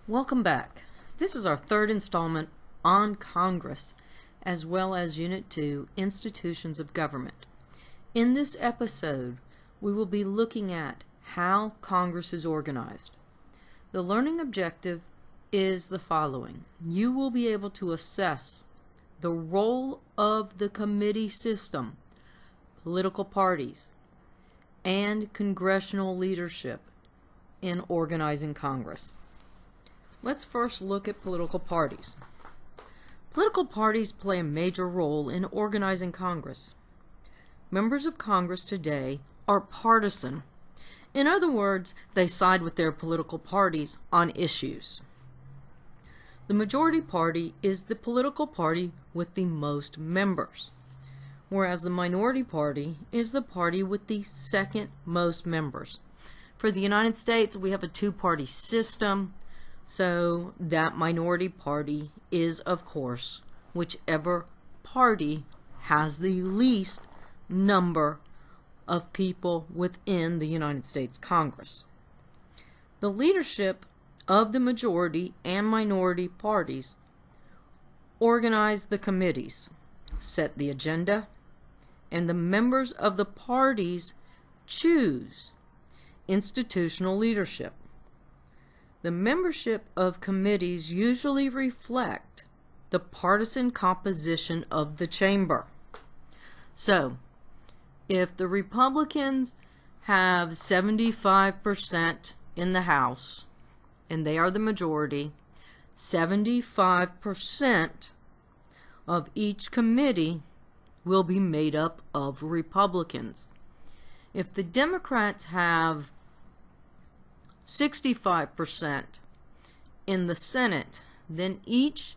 Welcome back. This is our third installment on Congress, as well as Unit 2, Institutions of Government. In this episode, we will be looking at how Congress is organized. The learning objective is the following. You will be able to assess the role of the committee system, political parties, and congressional leadership in organizing Congress. Let's first look at political parties. Political parties play a major role in organizing Congress. Members of Congress today are partisan. In other words, they side with their political parties on issues. The majority party is the political party with the most members, whereas the minority party is the party with the second most members. For the United States, we have a two-party system. So that minority party is, of course, whichever party has the least number of people within the United States Congress. The leadership of the majority and minority parties organize the committees, set the agenda, and the members of the parties choose institutional leadership. The membership of committees usually reflect the partisan composition of the chamber. So, if the Republicans have 75% in the House, and they are the majority, 75% of each committee will be made up of Republicans. If the Democrats have 65% in the Senate, then each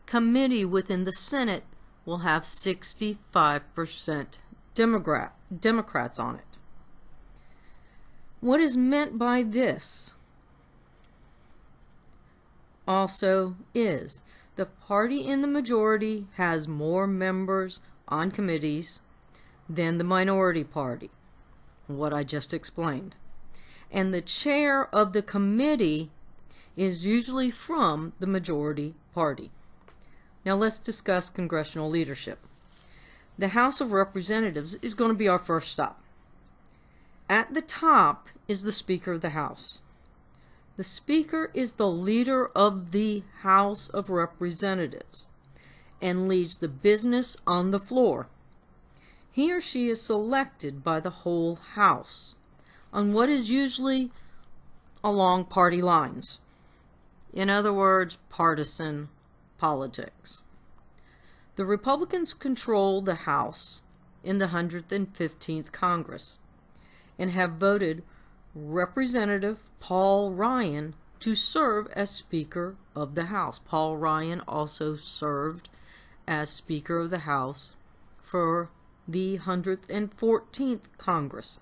committee within the Senate will have 65% Democrats on it. What is meant by this also is the party in the majority has more members on committees than the minority party, what I just explained. And the chair of the committee is usually from the majority party. Now let's discuss congressional leadership. The House of Representatives is going to be our first stop. At the top is the Speaker of the House. The Speaker is the leader of the House of Representatives and leads the business on the floor. He or she is selected by the whole House on what is usually along party lines. In other words, partisan politics. The Republicans control the House in the 115th Congress and have voted Representative Paul Ryan to serve as Speaker of the House. Paul Ryan also served as Speaker of the House for the 114th Congress.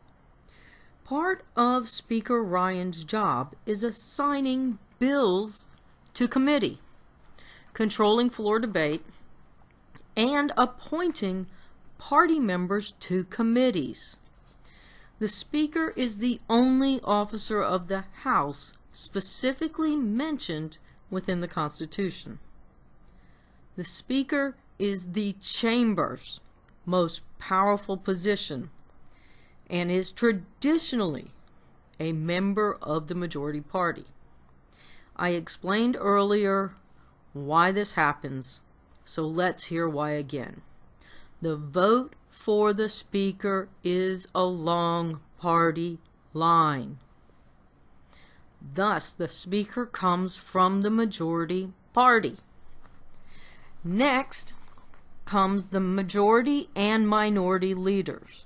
Part of Speaker Ryan's job is assigning bills to committee, controlling floor debate, and appointing party members to committees. The Speaker is the only officer of the House specifically mentioned within the Constitution. The Speaker is the chamber's most powerful position and is traditionally a member of the majority party. I explained earlier why this happens, so let's hear why again. The vote for the Speaker is along party line. Thus, the Speaker comes from the majority party. Next comes the majority and minority leaders.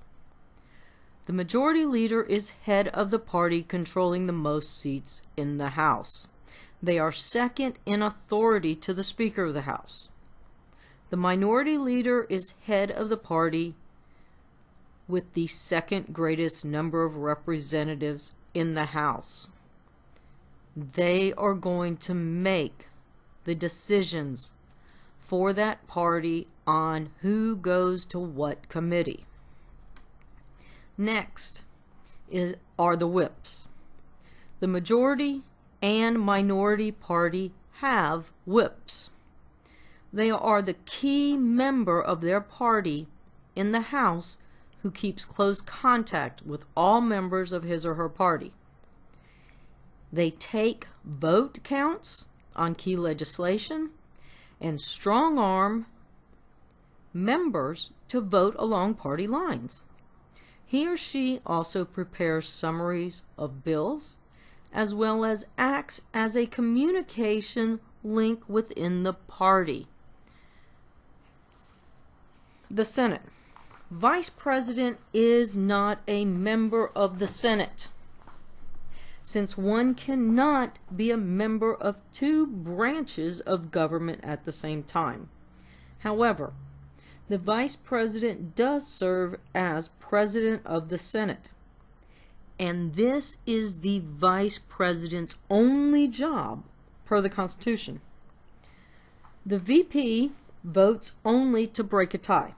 The majority leader is head of the party controlling the most seats in the House. They are second in authority to the Speaker of the House. The minority leader is head of the party with the second greatest number of representatives in the House. They are going to make the decisions for that party on who goes to what committee. Next are the whips. The majority and minority party have whips. They are the key member of their party in the House who keeps close contact with all members of his or her party. They take vote counts on key legislation and strong-arm members to vote along party lines. He or she also prepares summaries of bills, as well as acts as a communication link within the party. The Senate. Vice President is not a member of the Senate, since one cannot be a member of two branches of government at the same time. However, the Vice President does serve as President of the Senate, and this is the Vice President's only job per the Constitution. The VP votes only to break a tie.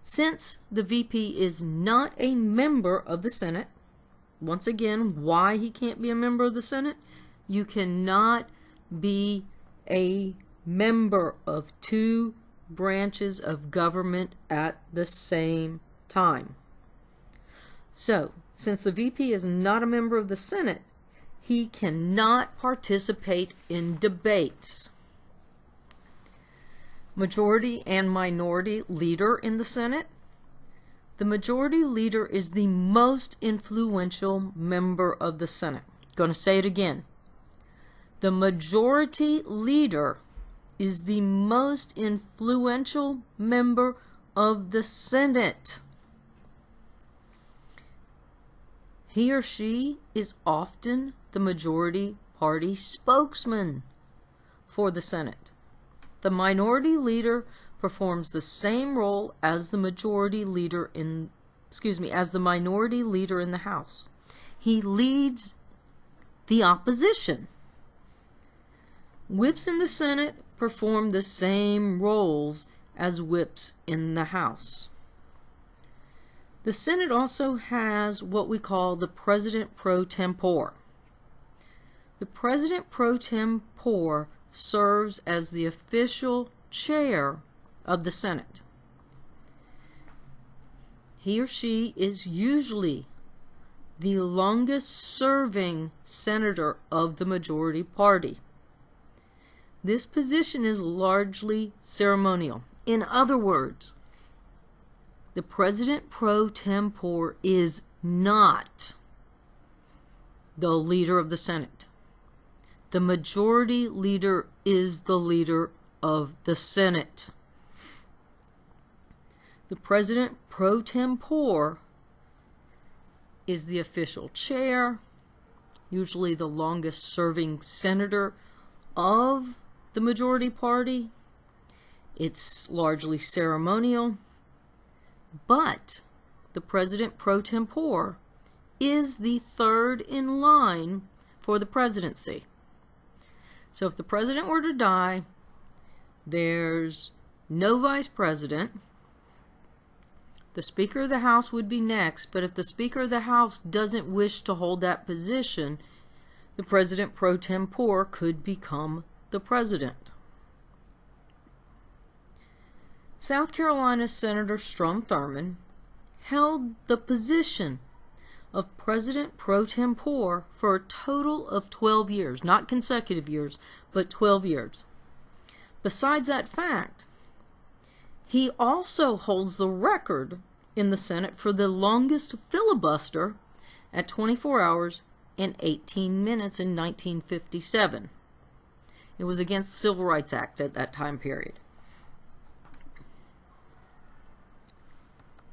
Since the VP is not a member of the Senate, once again, why he can't be a member of the Senate? You cannot be a member of two branches of government at the same time. So, since the VP is not a member of the Senate, he cannot participate in debates. Majority and minority leader in the Senate. The majority leader is the most influential member of the Senate. Going to say it again. The majority leader is the most influential member of the Senate. He or she is often the majority party spokesman for the Senate. The minority leader performs the same role as the minority leader in the House. He leads the opposition. Whips in the Senate perform the same roles as whips in the House. The Senate also has what we call the President pro tempore. The President pro tempore serves as the official chair of the Senate. He or she is usually the longest serving senator of the majority party. This position is largely ceremonial. In other words, the President pro tempore is not the leader of the Senate. The majority leader is the leader of the Senate. The President pro tempore is the official chair, usually the longest serving senator of the majority party. It's largely ceremonial, but the President pro tempore is the third in line for the presidency. So if the president were to die, there's no vice president. The Speaker of the House would be next, but if the Speaker of the House doesn't wish to hold that position, the President pro tempore could become the president. South Carolina Senator Strom Thurmond held the position of President pro tempore for a total of 12 years, not consecutive years, but 12 years. Besides that fact, he also holds the record in the Senate for the longest filibuster at 24 hours and 18 minutes in 1957. It was against the Civil Rights Act at that time period.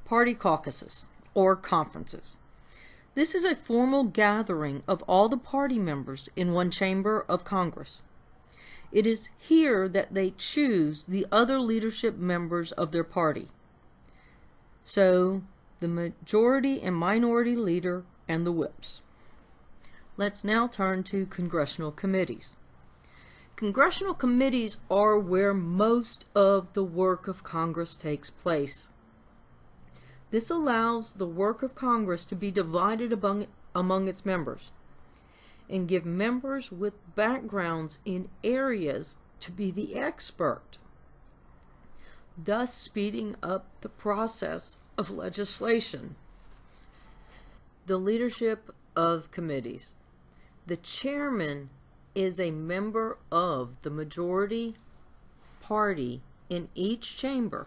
Party caucuses, or conferences. This is a formal gathering of all the party members in one chamber of Congress. It is here that they choose the other leadership members of their party. So, the majority and minority leader and the whips. Let's now turn to congressional committees. Congressional committees are where most of the work of Congress takes place. This allows the work of Congress to be divided among its members. and give members with backgrounds in areas to be the expert, thus speeding up the process of legislation. The leadership of committees. The chairman is a member of the majority party in each chamber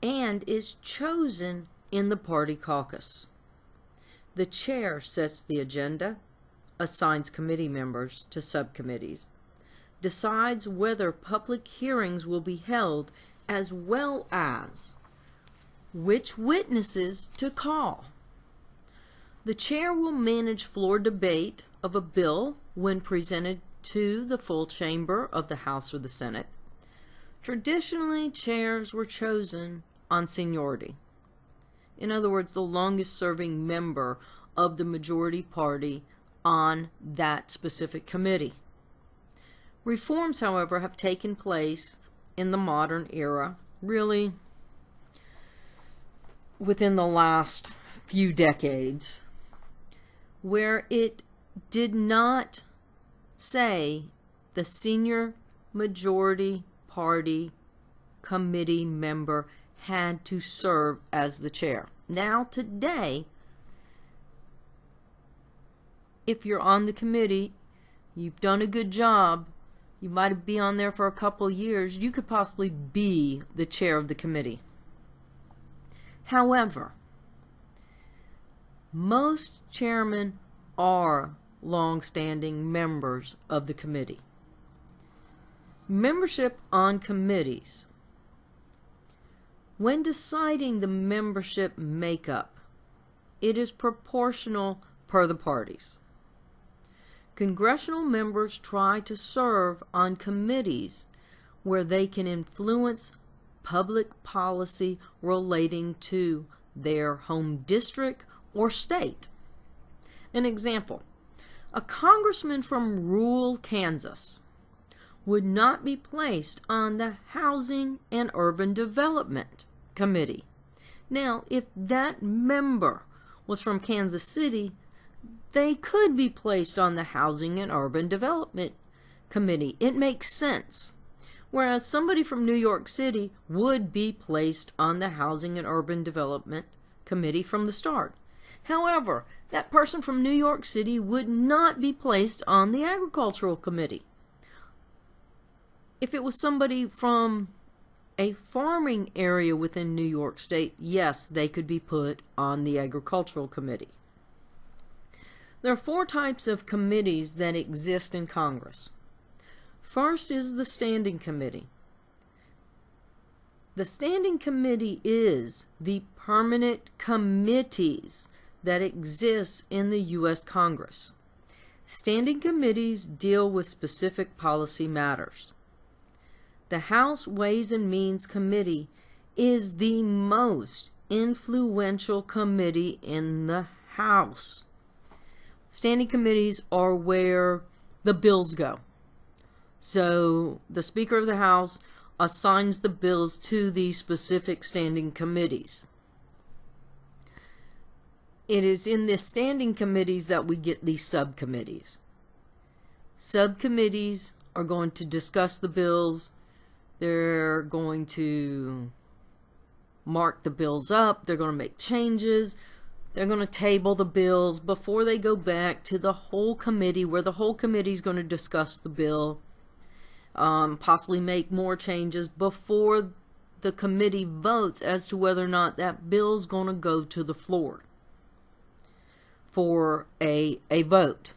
and is chosen in the party caucus. The chair sets the agenda, assigns committee members to subcommittees, decides whether public hearings will be held, as well as which witnesses to call. The chair will manage floor debate of a bill when presented to the full chamber of the House or the Senate. Traditionally, chairs were chosen on seniority. In other words, the longest serving member of the majority party on that specific committee. Reforms, however, have taken place in the modern era, really within the last few decades, where it did not say the senior majority party committee member had to serve as the chair. Now, today, if you're on the committee, you've done a good job, you might be on there for a couple years, you could possibly be the chair of the committee. However, most chairmen are long-standing members of the committee. Membership on committees. When deciding the membership makeup, it is proportional per the parties. Congressional members try to serve on committees where they can influence public policy relating to their home district or state. An example, a congressman from rural Kansas would not be placed on the Housing and Urban Development Committee. Now, if that member was from Kansas City, they could be placed on the Housing and Urban Development Committee. It makes sense. Whereas somebody from New York City would be placed on the Housing and Urban Development Committee from the start. However, that person from New York City would not be placed on the Agricultural Committee. If it was somebody from a farming area within New York State, yes, they could be put on the Agricultural Committee. There are 4 types of committees that exist in Congress. First is the Standing Committee. The Standing Committee is the permanent committees that exist in the U.S. Congress. Standing committees deal with specific policy matters. The House Ways and Means Committee is the most influential committee in the House. Standing committees are where the bills go. So the Speaker of the House assigns the bills to these specific standing committees. It is in the standing committees that we get these subcommittees. Subcommittees are going to discuss the bills. They're going to mark the bills up. They're going to make changes. They're going to table the bills before they go back to the whole committee, where the whole committee is going to discuss the bill, possibly make more changes before the committee votes as to whether or not that bill's going to go to the floor for a vote.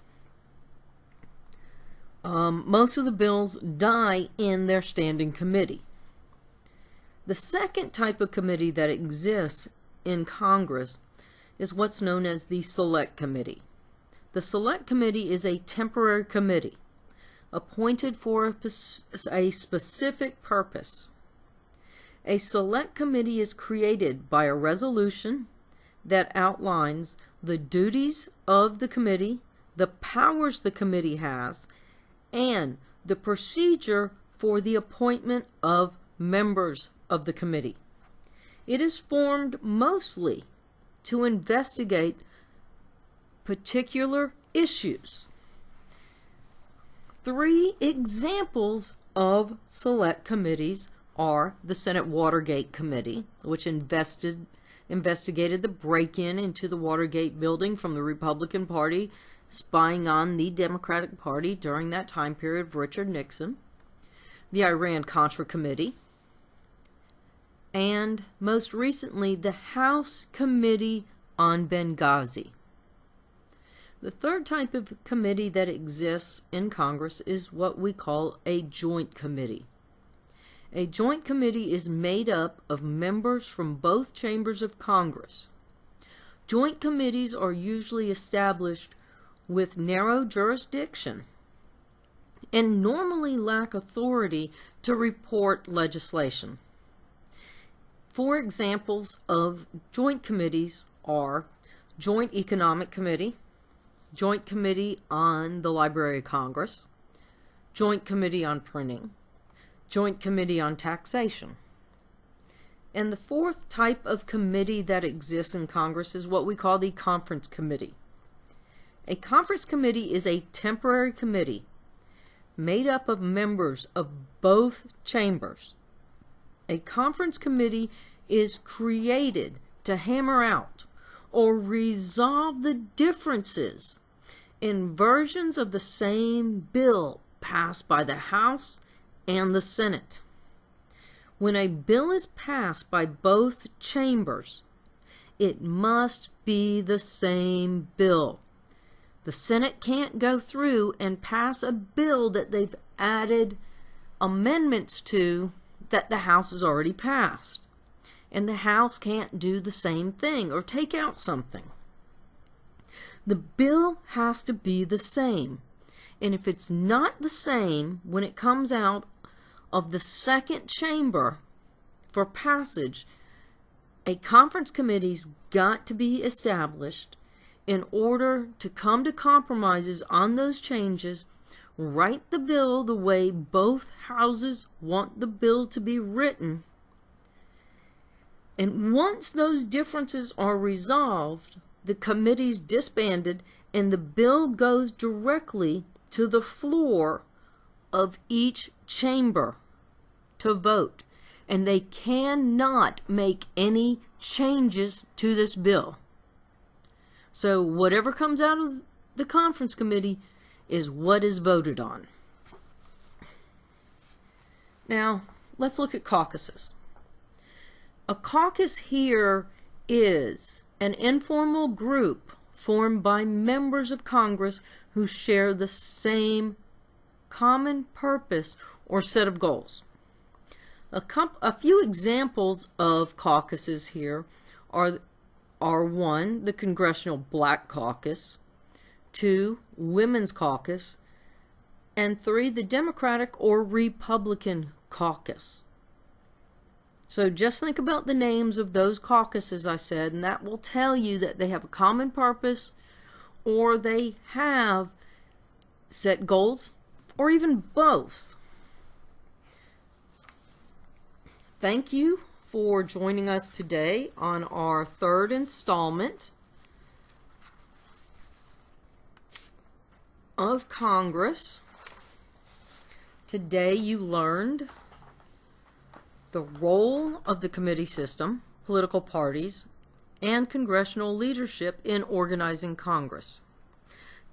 Most of the bills die in their standing committee. The second type of committee that exists in Congress is what's known as the Select Committee. The Select Committee is a temporary committee appointed for a specific purpose. A Select Committee is created by a resolution that outlines the duties of the committee, the powers the committee has, and the procedure for the appointment of members of the committee. It is formed mostly to investigate particular issues. 3 examples of select committees are the Senate Watergate Committee, which investigated the break-in into the Watergate building from the Republican Party, spying on the Democratic Party during that time period of Richard Nixon, the Iran-Contra Committee, and most recently the House Committee on Benghazi. The third type of committee that exists in Congress is what we call a joint committee. A joint committee is made up of members from both chambers of Congress. Joint committees are usually established with narrow jurisdiction and normally lack authority to report legislation. 4 examples of joint committees are Joint Economic Committee, Joint Committee on the Library of Congress, Joint Committee on Printing, Joint Committee on Taxation. And the 4th type of committee that exists in Congress is what we call the Conference Committee. A conference committee is a temporary committee made up of members of both chambers. A conference committee is created to hammer out or resolve the differences in versions of the same bill passed by the House and the Senate. When a bill is passed by both chambers, it must be the same bill. The Senate can't go through and pass a bill that they've added amendments to that the House has already passed. And the House can't do the same thing or take out something. The bill has to be the same. And if it's not the same when it comes out of the second chamber for passage, a conference committee's got to be established in order to come to compromises on those changes, write the bill the way both houses want the bill to be written. And once those differences are resolved, the committee's disbanded and the bill goes directly to the floor of each chamber to vote. And they cannot make any changes to this bill. So whatever comes out of the conference committee is what is voted on. Now, let's look at caucuses. A caucus here is an informal group formed by members of Congress who share the same common purpose or set of goals. A few examples of caucuses here are 1, the Congressional Black Caucus, 2, Women's Caucus, and 3, the Democratic or Republican Caucus. So just think about the names of those caucuses I said, and that will tell you that they have a common purpose or they have set goals or even both. Thank you for joining us today on our 3rd installment of Congress. Today you learned the role of the committee system, political parties, and congressional leadership in organizing Congress.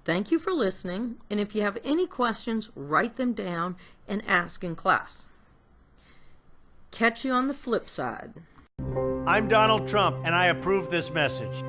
Thank you for listening, and if you have any questions, write them down and ask in class. Catch you on the flip side. I'm Donald Trump, and I approve this message.